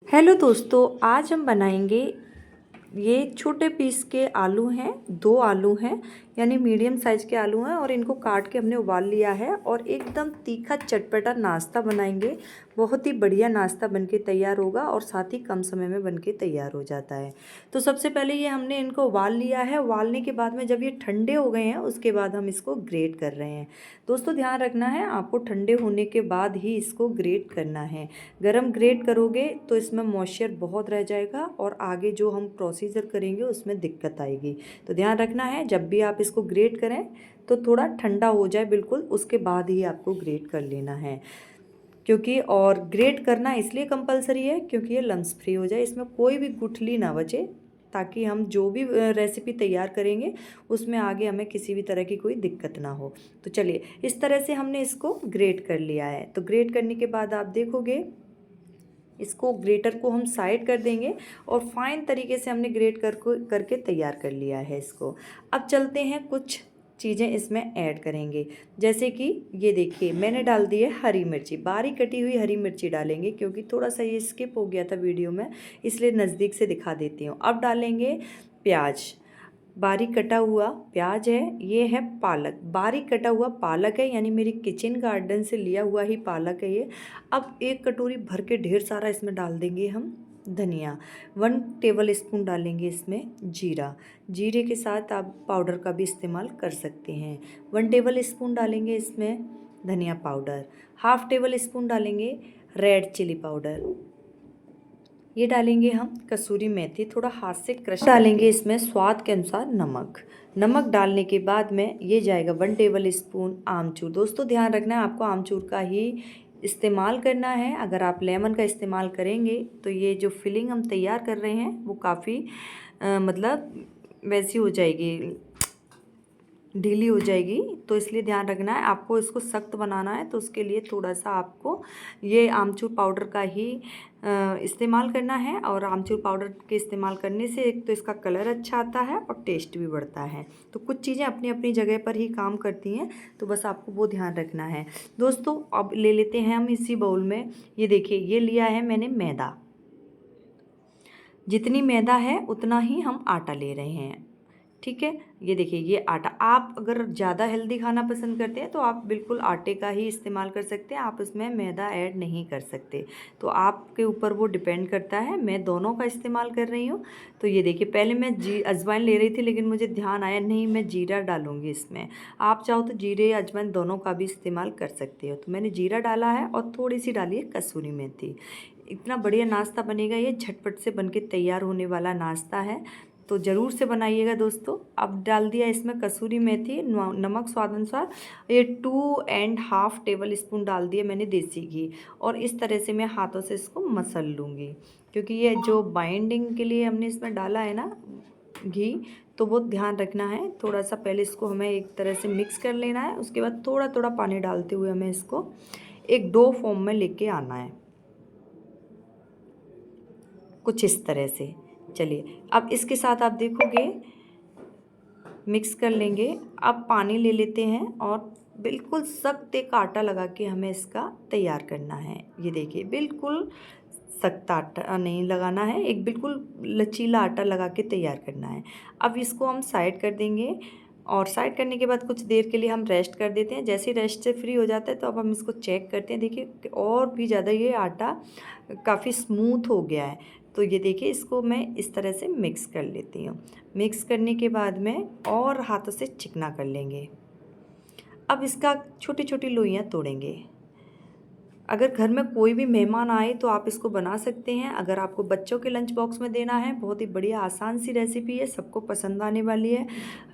Hello दोस्तों, आज हम बनाएंगे ये छोटे पीस के आलू हैं। 2 आलू हैं, यानी मीडियम साइज़ के आलू हैं और इनको काट के हमने उबाल लिया है और एकदम तीखा चटपटा नाश्ता बनाएंगे। बहुत ही बढ़िया नाश्ता बनके तैयार होगा और साथ ही कम समय में बनके तैयार हो जाता है। तो सबसे पहले ये हमने इनको उबाल लिया है। उबालने के बाद में जब ये ठंडे हो गए हैं उसके बाद हम इसको ग्रेट कर रहे हैं। दोस्तों ध्यान रखना है, आपको ठंडे होने के बाद ही इसको ग्रेट करना है। गरम ग्रेट करोगे तो इसमें मॉइस्चर बहुत रह जाएगा और आगे जो हम प्रोसीजर करेंगे उसमें दिक्कत आएगी। तो ध्यान रखना है, जब भी आप इसको ग्रेट करें तो थोड़ा ठंडा हो जाए बिल्कुल, उसके बाद ही आपको ग्रेट कर लेना है। क्योंकि और ग्रेट करना इसलिए कंपलसरी है क्योंकि ये लम्स फ्री हो जाए, इसमें कोई भी गुठली ना बचे, ताकि हम जो भी रेसिपी तैयार करेंगे उसमें आगे हमें किसी भी तरह की कोई दिक्कत ना हो। तो चलिए, इस तरह से हमने इसको ग्रेट कर लिया है। तो ग्रेट करने के बाद आप देखोगे इसको, ग्रेटर को हम साइड कर देंगे और फाइन तरीके से हमने ग्रेट करके तैयार कर लिया है इसको। अब चलते हैं, कुछ चीज़ें इसमें ऐड करेंगे। जैसे कि ये देखिए, मैंने डाल दी है हरी मिर्ची, बारीक कटी हुई हरी मिर्ची डालेंगे क्योंकि थोड़ा सा ये स्किप हो गया था वीडियो में, इसलिए नज़दीक से दिखा देती हूँ। अब डालेंगे प्याज, बारीक कटा हुआ प्याज है। ये है पालक, बारीक कटा हुआ पालक है, यानी मेरी किचन गार्डन से लिया हुआ ही पालक है ये। अब 1 कटोरी भर के ढेर सारा इसमें डाल देंगे हम धनिया। 1 टेबल स्पून डालेंगे इसमें जीरा, जीरे के साथ आप पाउडर का भी इस्तेमाल कर सकते हैं। 1 टेबल स्पून डालेंगे इसमें धनिया पाउडर। हाफ टेबल स्पून डालेंगे रेड चिली पाउडर। ये डालेंगे हम कसूरी मेथी, थोड़ा हाथ से क्रश डालेंगे इसमें। स्वाद के अनुसार नमक, नमक डालने के बाद में ये जाएगा 1 टेबल स्पून आमचूर। दोस्तों ध्यान रखना है, आपको आमचूर का ही इस्तेमाल करना है। अगर आप लेमन का इस्तेमाल करेंगे तो ये जो फिलिंग हम तैयार कर रहे हैं वो काफ़ी मतलब वैसी हो जाएगी, ढीली हो जाएगी। तो इसलिए ध्यान रखना है, आपको इसको सख्त बनाना है तो उसके लिए थोड़ा सा आपको ये आमचूर पाउडर का ही इस्तेमाल करना है। और आमचूर पाउडर के इस्तेमाल करने से एक तो इसका कलर अच्छा आता है और टेस्ट भी बढ़ता है। तो कुछ चीज़ें अपनी अपनी जगह पर ही काम करती हैं, तो बस आपको वो ध्यान रखना है। दोस्तों अब ले लेते हैं हम इसी बाउल में, ये देखिए ये लिया है मैंने मैदा। जितनी मैदा है उतना ही हम आटा ले रहे हैं, ठीक है। ये देखिए ये आटा, आप अगर ज़्यादा हेल्दी खाना पसंद करते हैं तो आप बिल्कुल आटे का ही इस्तेमाल कर सकते हैं, आप इसमें मैदा ऐड नहीं कर सकते। तो आपके ऊपर वो डिपेंड करता है, मैं दोनों का इस्तेमाल कर रही हूँ। तो ये देखिए, पहले मैं अजवाइन ले रही थी लेकिन मुझे ध्यान आया नहीं, मैं जीरा डालूँगी इसमें। आप चाहो तो जीरे अजवाइन दोनों का भी इस्तेमाल कर सकते हो। तो मैंने जीरा डाला है और थोड़ी सी डाली है कसूरी मेथी। इतना बढ़िया नाश्ता बनेगा, ये झटपट से बनके तैयार होने वाला नाश्ता है, तो ज़रूर से बनाइएगा दोस्तों। अब डाल दिया इसमें कसूरी मेथी, नमक स्वाद अनुसार। ये 2.5 टेबल स्पून डाल दिए मैंने देसी घी, और इस तरह से मैं हाथों से इसको मसल लूँगी क्योंकि ये जो बाइंडिंग के लिए हमने इसमें डाला है ना घी, तो वो ध्यान रखना है। थोड़ा सा पहले इसको हमें एक तरह से मिक्स कर लेना है, उसके बाद थोड़ा थोड़ा पानी डालते हुए हमें इसको एक डो फॉर्म में लेके आना है, कुछ इस तरह से। चलिए अब इसके साथ आप देखोगे मिक्स कर लेंगे। अब पानी ले लेते हैं और बिल्कुल सख्त एक आटा लगा के हमें इसका तैयार करना है। ये देखिए बिल्कुल सख्त आटा नहीं लगाना है, एक बिल्कुल लचीला आटा लगा के तैयार करना है। अब इसको हम साइड कर देंगे और साइड करने के बाद कुछ देर के लिए हम रेस्ट कर देते हैं। जैसे ही रेस्ट से फ्री हो जाता है तो अब हम इसको चेक करते हैं। देखिए और भी ज़्यादा ये आटा काफ़ी स्मूथ हो गया है। तो ये देखिए, इसको मैं इस तरह से मिक्स कर लेती हूँ। मिक्स करने के बाद में और हाथों से चिकना कर लेंगे। अब इसका छोटी छोटी लोइयाँ तोड़ेंगे। अगर घर में कोई भी मेहमान आए तो आप इसको बना सकते हैं। अगर आपको बच्चों के लंच बॉक्स में देना है, बहुत ही बढ़िया आसान सी रेसिपी है, सबको पसंद आने वाली है।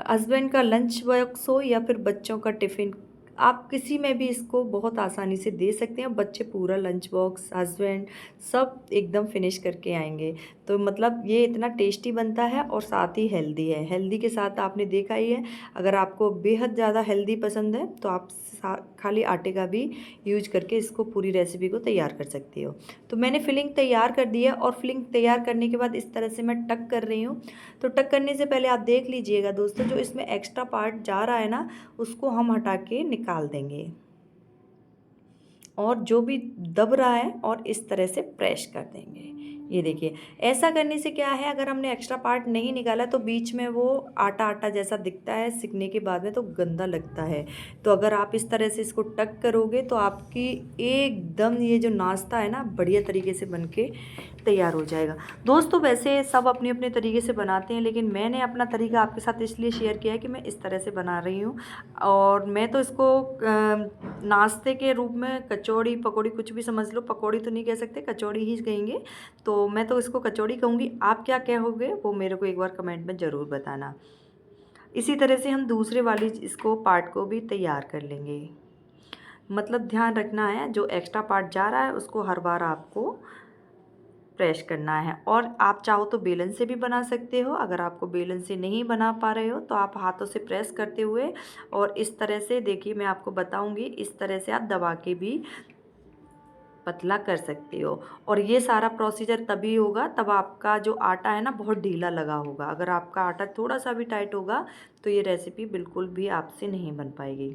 हस्बैंड का लंच बॉक्स हो या फिर बच्चों का टिफ़िन, आप किसी में भी इसको बहुत आसानी से दे सकते हैं। बच्चे पूरा लंच बॉक्स, हस्बैंड सब एकदम फिनिश करके आएंगे। तो मतलब ये इतना टेस्टी बनता है और साथ ही हेल्दी है। हेल्दी के साथ आपने देखा ही है, अगर आपको बेहद ज़्यादा हेल्दी पसंद है तो आप खाली आटे का भी यूज करके इसको पूरी रेसिपी को तैयार कर सकती हो। तो मैंने फिलिंग तैयार कर दी है और फिलिंग तैयार करने के बाद इस तरह से मैं टक कर रही हूँ। तो टक करने से पहले आप देख लीजिएगा दोस्तों, जो इसमें एक्स्ट्रा पार्ट जा रहा है ना, उसको हम हटा के निकाल देंगे और जो भी दब रहा है और इस तरह से प्रेस कर देंगे। ये देखिए, ऐसा करने से क्या है, अगर हमने एक्स्ट्रा पार्ट नहीं निकाला तो बीच में वो आटा आटा जैसा दिखता है, सिकने के बाद में तो गंदा लगता है। तो अगर आप इस तरह से इसको टक करोगे तो आपकी एकदम ये जो नाश्ता है ना बढ़िया तरीके से बन के तैयार हो जाएगा। दोस्तों वैसे सब अपने अपने तरीके से बनाते हैं, लेकिन मैंने अपना तरीका आपके साथ इसलिए शेयर किया है कि मैं इस तरह से बना रही हूँ। और मैं तो इसको नाश्ते के रूप में कचौड़ी पकौड़ी कुछ भी समझ लो, पकौड़ी तो नहीं कह सकते, कचौड़ी ही कहेंगे। तो मैं तो इसको कचौड़ी कहूँगी, आप क्या कहोगे वो मेरे को एक बार कमेंट में ज़रूर बताना। इसी तरह से हम दूसरे वाली इसको पार्ट को भी तैयार कर लेंगे। मतलब ध्यान रखना है, जो एक्स्ट्रा पार्ट जा रहा है उसको हर बार आपको प्रेस करना है। और आप चाहो तो बेलन से भी बना सकते हो, अगर आपको बेलन से नहीं बना पा रहे हो तो आप हाथों से प्रेस करते हुए और इस तरह से, देखिए मैं आपको बताऊंगी, इस तरह से आप दबा के भी पतला कर सकते हो। और ये सारा प्रोसीजर तभी होगा तब आपका जो आटा है ना बहुत ढीला लगा होगा। अगर आपका आटा थोड़ा सा भी टाइट होगा तो ये रेसिपी बिल्कुल भी आपसे नहीं बन पाएगी।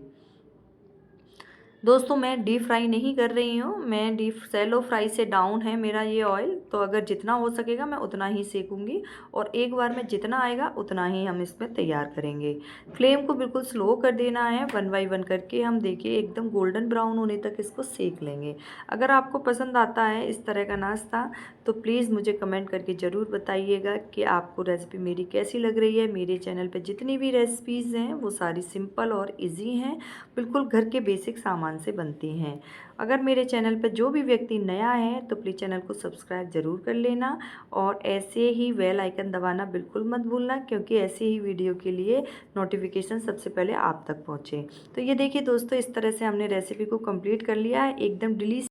दोस्तों मैं डीप फ्राई नहीं कर रही हूँ, मैं डीप सैलो फ्राई से डाउन है मेरा ये ऑयल। तो अगर जितना हो सकेगा मैं उतना ही सेकूंगी और एक बार में जितना आएगा उतना ही हम इसमें तैयार करेंगे। फ्लेम को बिल्कुल स्लो कर देना है, 1 बाय 1 करके हम देखिए एकदम गोल्डन ब्राउन होने तक इसको सेक लेंगे। अगर आपको पसंद आता है इस तरह का नाश्ता तो प्लीज़ मुझे कमेंट करके ज़रूर बताइएगा कि आपको रेसिपी मेरी कैसी लग रही है। मेरे चैनल पर जितनी भी रेसिपीज़ हैं वो सारी सिंपल और ईजी हैं, बिल्कुल घर के बेसिक सामान से बनती हैं। अगर मेरे चैनल पर जो भी व्यक्ति नया है तो प्लीज़ चैनल को सब्सक्राइब ज़रूर कर लेना और ऐसे ही बेल आइकन दबाना बिल्कुल मत भूलना, क्योंकि ऐसे ही वीडियो के लिए नोटिफिकेशन सबसे पहले आप तक पहुँचे। तो ये देखिए दोस्तों, इस तरह से हमने रेसिपी को कंप्लीट कर लिया है, एकदम डिलीशियस